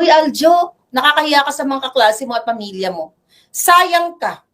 Uy, Aljo, nakakahiya ka sa mga kaklase mo at pamilya mo. Sayang ka.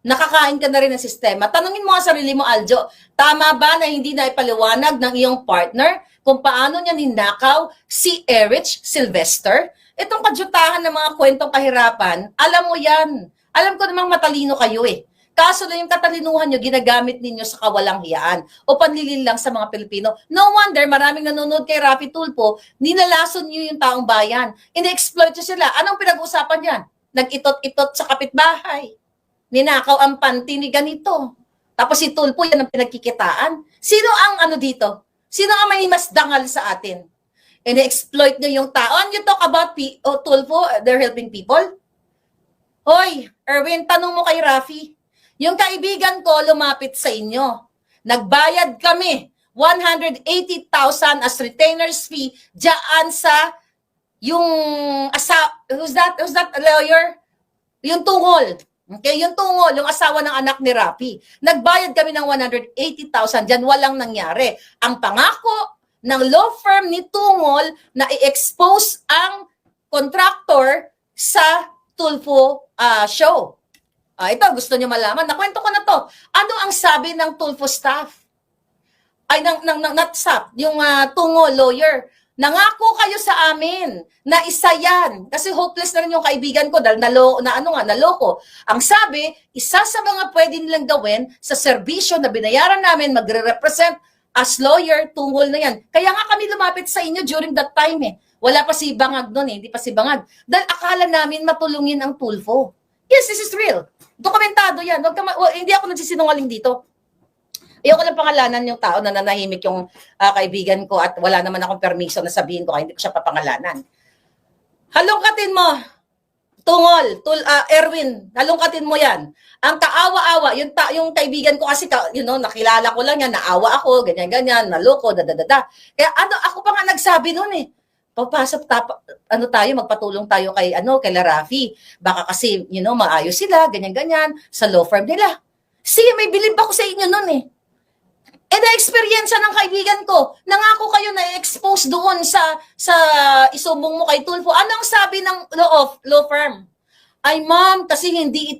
Nakakain ka na rin ng sistema. Tanungin mo ang sarili mo, Aljo, tama ba na hindi na ipaliwanag ng iyong partner kung paano niya ninakaw si Erich Sylvester? Itong kadyutahan ng mga kwentong kahirapan, alam mo yan. Alam ko namang matalino kayo eh. Kaso na yung katalinuhan nyo, ginagamit ninyo sa kawalang hiyaan o panlilin lang sa mga Pilipino. No wonder, maraming nanonood kay Rafi Tulfo, ninalason nyo yung taong bayan. Ine-exploit nyo sila. Anong pinag-uusapan yan? Nag-itot-itot sa kapitbahay. Ninakaw ang panty ni ganito. Tapos si Tulfo, yan ang pinagkikitaan. Sino ang ano dito? Sino ang may mas dangal sa atin? Ine-exploit nyo yung tao. And you talk about Tulfo, they're helping people? Hoy, Erwin, tanong mo kay Rafi. Yung kaibigan ko lumapit sa inyo. Nagbayad kami 180,000 as retainer's fee diyan sa yung who's that lawyer? Yung tungol. Okay, yung tungol, yung asawa ng anak ni Rafi. Nagbayad kami ng 180,000 diyan, walang nangyari. Ang pangako ng law firm ni Tungol na i-expose ang contractor sa Tulfo show. Ito, gusto nyo malaman. Nakwento ko na to. Ano ang sabi ng Tulfo staff? Ay, not staff, yung Tungo lawyer. Nangako kayo sa amin na isa yan. Kasi hopeless na rin yung kaibigan ko dahil naloko. Ang sabi, isa sa mga pwede nilang gawin sa serbisyo na binayaran namin, magre-represent as lawyer, tungol na yan. Kaya nga kami lumapit sa inyo during that time eh. Wala pa si Bangag noon eh, hindi pa si Bangag. Dahil akala namin matulungin ang Tulfo. Yes, this is real. Dokumentado yan. Hindi ako nagsisinungaling dito. Ayoko lang pangalanan yung tao na nanahimik yung kaibigan ko at wala naman akong permiso na sabihin ko kaya hindi ko siya papangalanan. Halongkatin mo, Tungol, Erwin, halongkatin mo yan. Ang kaawa-awa, yung kaibigan ko kasi, nakilala ko lang yan, naawa ako, ganyan-ganyan, naloko, dadadada. Kaya ako pa nga nagsabi noon eh. Papasok magpatulong tayo kay Rafi. Baka kasi, maayos sila, ganyan-ganyan, sa law firm nila. Sige, may bilib ako sa inyo noon eh. Na-experience ng kaibigan ko. Nangako kayo na i-expose doon sa isumbong mo kay Tulfo. Anong sabi ng law firm? Ay ma'am, kasi hindi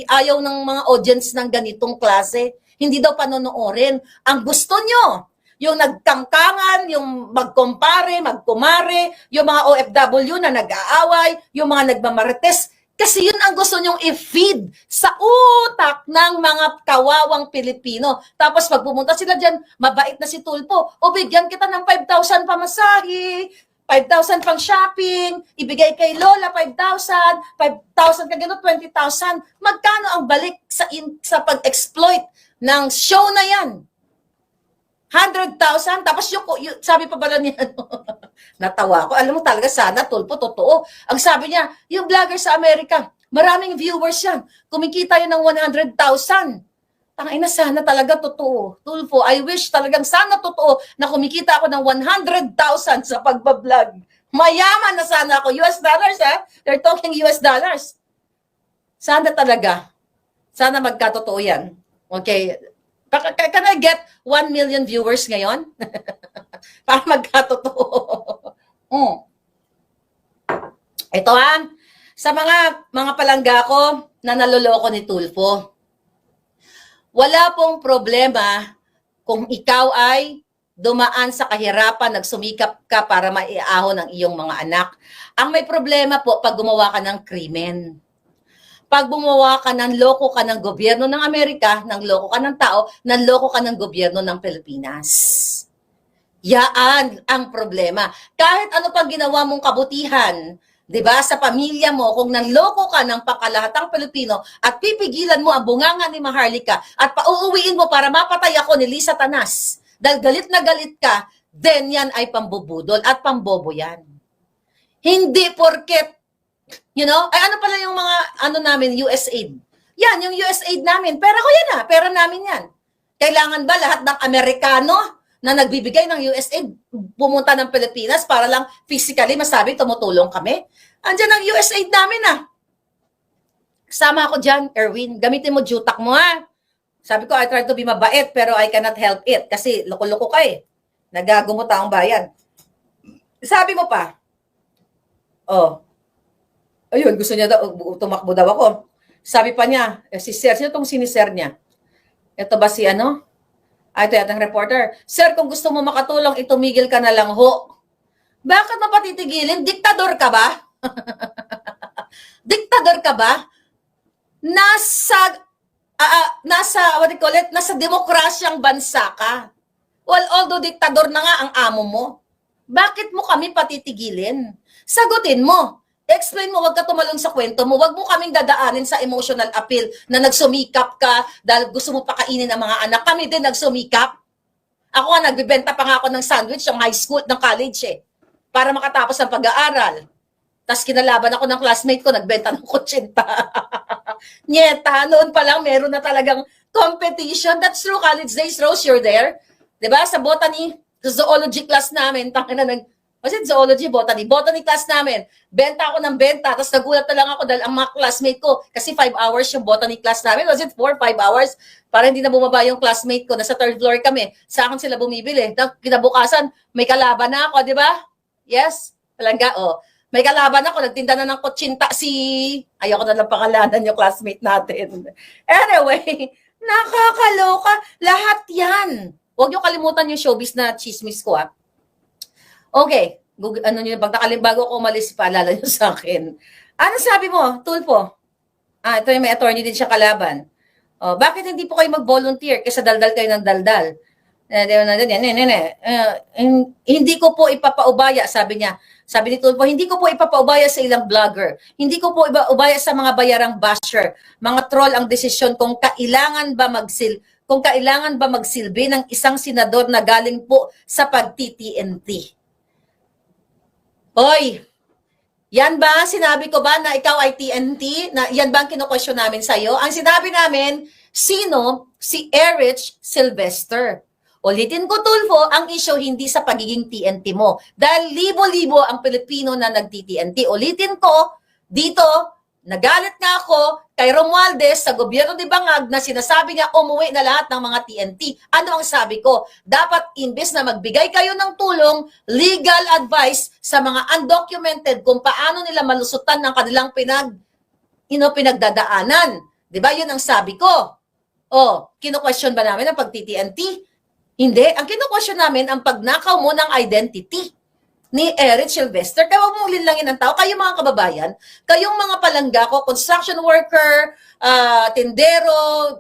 ayaw ng mga audience ng ganitong klase. Hindi daw panonoorin. Ang gusto nyo, yung nagkangkangan, yung magkumare, yung mga OFW na nag-aaway, yung mga nagmamarites. Kasi yun ang gusto nyong i-feed sa utak ng mga kawawang Pilipino. Tapos pag pumunta sila dyan, mabait na si Tulfo, o bigyan kita ng 5,000 pamasahe, 5,000 pang shopping, ibigay kay Lola 5,000, 5,000 ka gano'n, 20,000. Magkano ang balik sa pag-exploit ng show na yan? 100,000, tapos yung sabi pa pala niya, natawa ko. Alam mo talaga, sana Tulfo, totoo. Ang sabi niya, yung vlogger sa Amerika, maraming viewers yan. Kumikita yun ng 100,000. Tangina, sana talaga totoo. Tulfo, I wish talagang sana totoo na kumikita ako ng 100,000 sa pagbablog. Mayaman na sana ako. US dollars, ha? They're talking US dollars. Sana talaga. Sana magkatotoo yan. Okay. Can I get 1 million viewers ngayon? Para magkatotoo. Ito sa mga palangga ko na naloloko ni Tulfo. Wala pong problema kung ikaw ay dumaan sa kahirapan, nagsumikap ka para maiahon ang iyong mga anak. Ang may problema po pag gumawa ka ng krimen. Pag gumawa ka ng loko ka ng gobyerno ng Amerika, ng loko ka ng tao, ng loko ka ng gobyerno ng Pilipinas. Yaan ang problema. Kahit ano pang ginawa mong kabutihan, 'di ba, sa pamilya mo, kung nanloko ka ng pangkalahatang Pilipino at pipigilan mo ang bunganga ni Maharlika at pauuwiin mo para mapatay ako ni Lisa Tanas, dahil galit na galit ka, then yan ay pambubudol at pambobo yan. Hindi porket ay ano pala yung mga namin, USAID. Yan, yung USAID namin. Pera ko yan pera namin yan. Kailangan ba lahat ng Amerikano na nagbibigay ng USAID pumunta ng Pilipinas para lang physically masabi tumutulong kami? Andiyan ang USAID namin Kasama ako dyan, Erwin. Gamitin mo jutak mo Sabi ko, I try to be mabait pero I cannot help it kasi loko-loko ka Nagagumot ang bayan. Sabi mo pa, Oh, ayun, gusto niya daw, tumakbo daw ako. Sabi pa niya, si Sir, sino tong siniser niya? Ito ba si ano? Ito yata ang reporter. Sir, kung gusto mo makatulong, itumigil ka na lang ho. Bakit mo patitigilin? Diktador ka ba? Diktador ka ba? Nasa, what do you call it? Nasa demokrasyang bansa ka. Well, although diktador na nga ang amo mo, bakit mo kami patitigilin? Sagutin mo. Explain mo, wag ka tumalon sa kwento mo. Wag mo kaming dadaanin sa emotional appeal na nagsumikap ka dahil gusto mo pakainin ang mga anak. Kami din nagsumikap. Ako nga, nagbibenta pa nga ako ng sandwich ng high school, ng college para makatapos ng pag-aaral. Tapos kinalaban ako ng classmate ko, nagbenta ng kutsinta. Nyeta, noon pa lang meron na talagang competition. That's true, college days, Rose, you're there. Diba? Sa botany, sa zoology class namin, was it zoology, botany? Botany class namin. Benta ako ng benta, tapos nagulat na lang ako dahil ang mga classmate ko, kasi 5 hours yung botany class namin. Was it 4, 5 hours? Para hindi na bumaba yung classmate ko. Nasa 3rd floor kami. Sa akin sila bumibili. Kinabukasan, may kalaban na ako, di ba? Yes? Palangga, oh. May kalaban ako, nagtinda na ng kutsinta ayoko na lang pangalanan yung classmate natin. Anyway, nakakaloka. Lahat yan. Huwag niyo kalimutan yung showbiz na chismis ko, Okay, ano niyo, bago ako umalis, paalala niyo sa akin. Ano sabi mo, Tulfo? Ito yung may attorney din siya kalaban. Bakit hindi po kayo mag-volunteer kaysa daldal kayo ng daldal? Hindi ko po ipapaubaya, sabi niya. Sabi ni Tulfo, hindi ko po ipapaubaya sa ilang vlogger. Hindi ko po ipapaubaya sa mga bayarang basher. Mga troll ang desisyon kung kailangan ba magsilbi ng isang senador na galing po sa pag-TTNT. Hoy, yan ba, sinabi ko ba na ikaw ay TNT? Na yan ba ang kinukwestiyon namin sa'yo? Ang sinabi namin, sino? Si Erich Sylvester. Ulitin ko, Tulfo, ang issue hindi sa pagiging TNT mo. Dahil libo-libo ang Pilipino na nag-TTNT. Ulitin ko, dito, nagalit nga ako kay Romualdez sa gobyerno ni Bangag na sinasabi niya umuwi na lahat ng mga TNT. Ano ang sabi ko? Dapat imbes na magbigay kayo ng tulong, legal advice sa mga undocumented kung paano nila malusutan ng kanilang pinagdadaanan. Diba? Yun ang sabi ko. Kino-question ba namin ang pag-TTNT? Hindi. Ang kino-question namin ang pagnakaw mo ng identity ni Erich Sylvester. Kaya huwag mong linlangin ang tao. Kayo mga kababayan, kayong mga palangga ko, construction worker, tindero,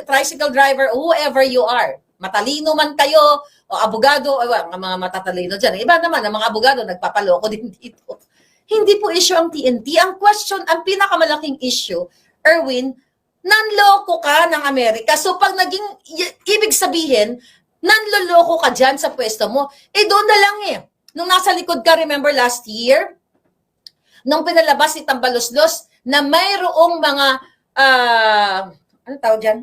tricycle driver, whoever you are, matalino man kayo, o abogado, ang mga matatalino dyan. Iba naman, ang mga abogado, nagpapaloko din dito. Hindi po issue ang TNT. Ang question, ang pinakamalaking issue, Erwin, nanloko ka ng Amerika. So pag naging, ibig sabihin, nanloloko ka dyan sa pwesto mo, doon na lang Nung nasa likod ka, remember last year? Nung pinalabas si Tambaloslos na mayroong mga, ano tawag dyan?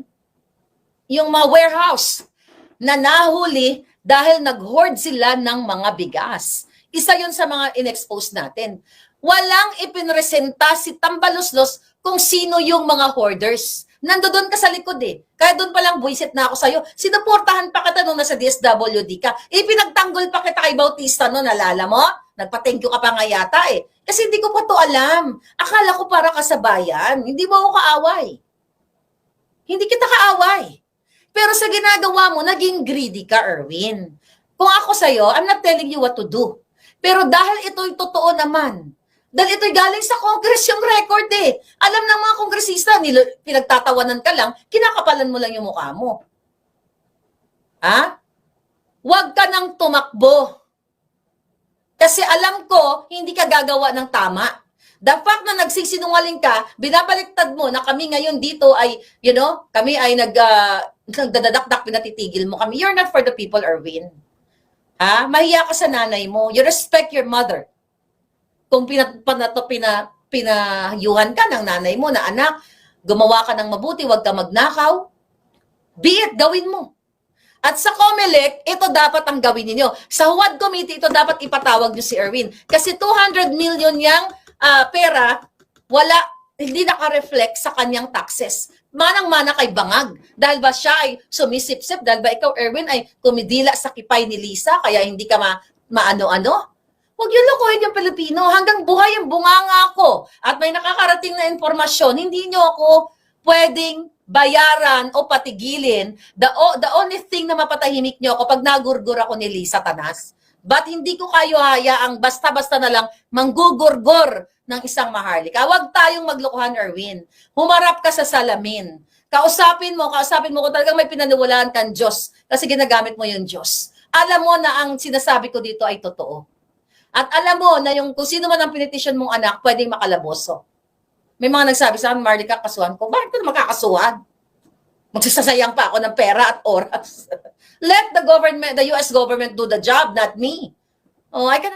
Yung mga warehouse na nahuli dahil nag-hoard sila ng mga bigas. Isa yun sa mga in-expose natin. Walang ipinresenta si Tambaloslos kung sino yung mga hoarders. Nandoon ka sa likod Kaya doon pa lang buwisit na ako sa'yo. Sinuportahan pa kita nung nasa DSWD ka. Pinagtanggol pa kita kay Bautista no, nalala mo? Nagpa-thank you ka pa nga yata Kasi hindi ko pa to alam. Akala ko para ka sa bayan. Hindi mo ako kaaway. Hindi kita kaaway. Pero sa ginagawa mo, naging greedy ka, Erwin. Kung ako sa'yo, I'm not telling you what to do. Pero dahil ito'y totoo naman, dahil ito'y galing sa Congress yung record Alam ng mga kongresista, pinagtatawanan ka lang, kinakapalan mo lang yung mukha mo. Huwag ka nang tumakbo. Kasi alam ko, hindi ka gagawa ng tama. The fact na nagsisinungaling ka, binabaliktad mo na kami ngayon dito ay, kami ay nagdadakdak, pinatitigil mo kami. You're not for the people, Erwin. Mahiya ka sa nanay mo. You respect your mother. Kung pinahayuhan ka ng nanay mo na anak, gumawa ka ng mabuti, huwag ka magnakaw, be it, gawin mo. At sa COMELEC, ito dapat ang gawin ninyo. Sa HUAD Committee, ito dapat ipatawag nyo si Erwin. Kasi 200 million yang pera, hindi naka-reflect sa kanyang taxes. Manang-mana kay Bangag. Dahil ba siya ay sumisip-sip? Dahil ba ikaw, Erwin, ay kumidila sa kipay ni Lisa, kaya hindi ka maano-ano? Huwag yung lokohin yung Pilipino. Hanggang buhay ang bunganga ko at may nakakarating na informasyon, hindi nyo ako pwedeng bayaran o patigilin. The only thing na mapatahimik nyo ako pag nagurgur ako ni Lisa Tanas. But hindi ko kayo hayaang basta-basta na lang manggugurgur ng isang maharlika. Huwag tayong maglokohan, Erwin. Humarap ka sa salamin. Kausapin mo kung talagang may pinaniwalaan kang Diyos kasi ginagamit mo yung Diyos. Alam mo na ang sinasabi ko dito ay totoo. At alam mo na yung kung sino man ang pinitisyon mong anak, pwedeng makalaboso. May mga nagsabi sa akin, Marlica, kasuhan ko. Bakit ko na makakasuhan? Magsasayang pa ako ng pera at oras. Let the US government do the job, not me. Oh, I can